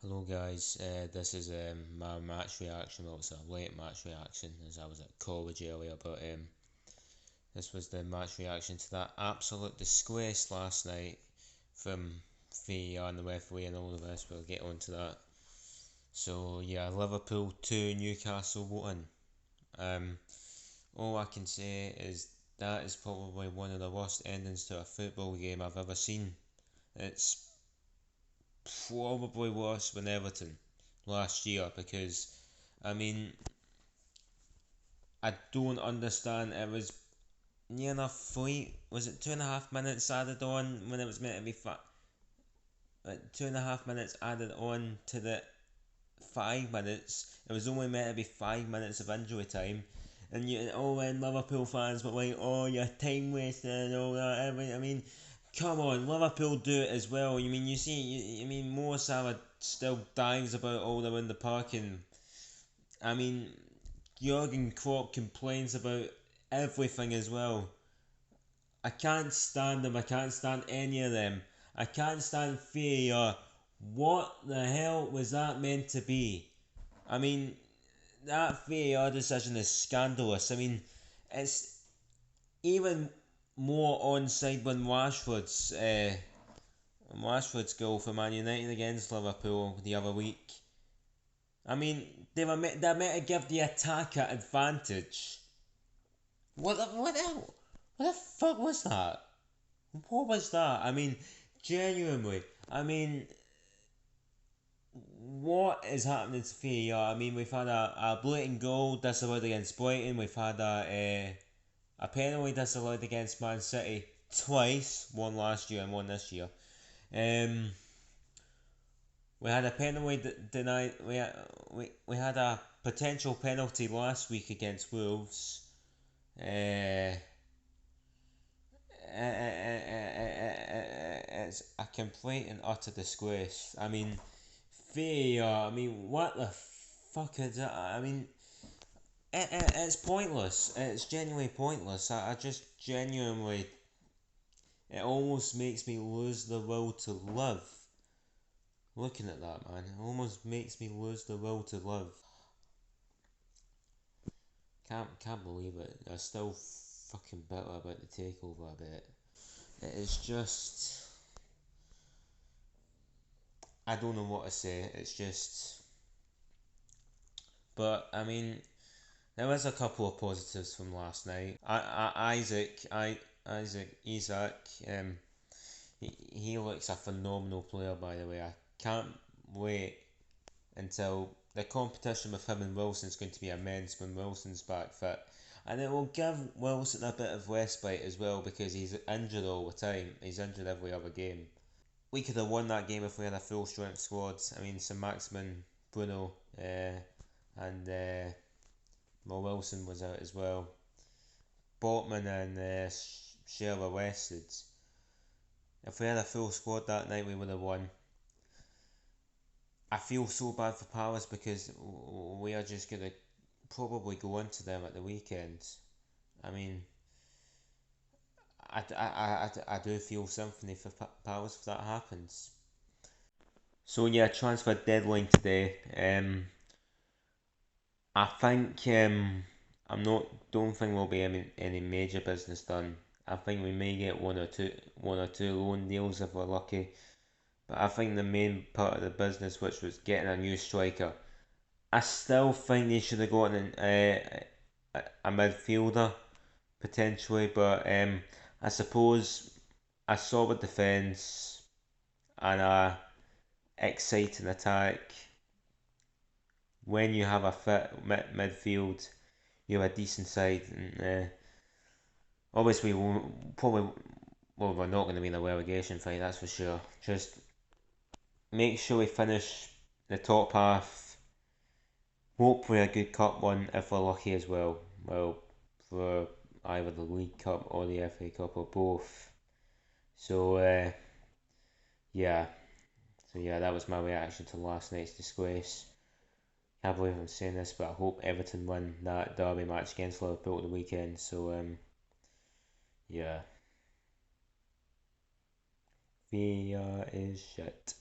Hello guys, this is my match reaction. Well, it's a late match reaction as I was at college earlier, but this was the match reaction to that absolute disgrace last night from VAR and the referee and all the rest. We'll get on to that. So yeah, Liverpool 2, Newcastle 1. All I can say is that is probably one of the worst endings to a football game I've ever seen. It's probably worse than Everton last year because I mean I don't understand. It was near enough three. Was it 2.5 minutes added on when it was meant to be 2.5 minutes added on to the 5 minutes? It was only meant to be 5 minutes of injury time, and when Liverpool fans were like, "Oh, you're time wasting and all that." I mean, come on, Liverpool do it as well. You see, Mo Salah still dives about all around the park, and I mean, Jurgen Klopp complains about everything as well. I can't stand them. I can't stand any of them. I can't stand failure. What the hell was that meant to be? I mean, that VAR decision is scandalous. I mean, it's even more onside than Rashford's goal for Man United against Liverpool the other week. I mean, they're meant to give the attacker advantage. What the fuck was that? What was that? I mean, genuinely. I mean, what is happening to VAR? I mean, we've had a blatant goal disallowed against Brighton. We've had a penalty disallowed against Man City twice. One last year and one this year. Um, we had a penalty denied. We had a potential penalty last week against Wolves. It's a complete and utter disgrace. I mean, VAR. I mean, what the fuck is that? I mean, it's pointless. It's genuinely pointless. I just genuinely. It almost makes me lose the will to live. Looking at that, man, it almost makes me lose the will to live. Can't believe it. I'm still fucking bitter about the takeover a bit. It is just. I don't know what to say. It's just. But I mean, there was a couple of positives from last night. Isaac. He looks a phenomenal player, by the way. I can't wait until the competition with him and Wilson's going to be immense when Wilson's back fit. And it will give Wilson a bit of respite as well because he's injured all the time. He's injured every other game. We could have won that game if we had a full strength squad. I mean, St Maximin, Bruno, and Mo Wilson was out as well. Botman and Shearer rested. If we had a full squad that night, we would have won. I feel so bad for Palace because we are just going to probably go into them at the weekend. I mean, I do feel sympathy for Palace if that happens. So yeah, transfer deadline today. I think don't think there'll be any major business done. I think we may get one or two loan deals if we're lucky. But I think the main part of the business, which was getting a new striker, I still think they should have gotten a midfielder potentially. But I suppose a solid defence and a exciting attack. When you have a fit midfield, you have a decent side. And obviously, we're not going to be in a relegation fight, that's for sure. Just make sure we finish the top half. Hopefully, a good cup one if we're lucky as well. Well, for either the League Cup or the FA Cup or both. So, yeah. So, yeah, that was my reaction to last night's disgrace. Can't believe I'm saying this, but I hope Everton win that derby match against Liverpool at the weekend. So, yeah. VR is shit.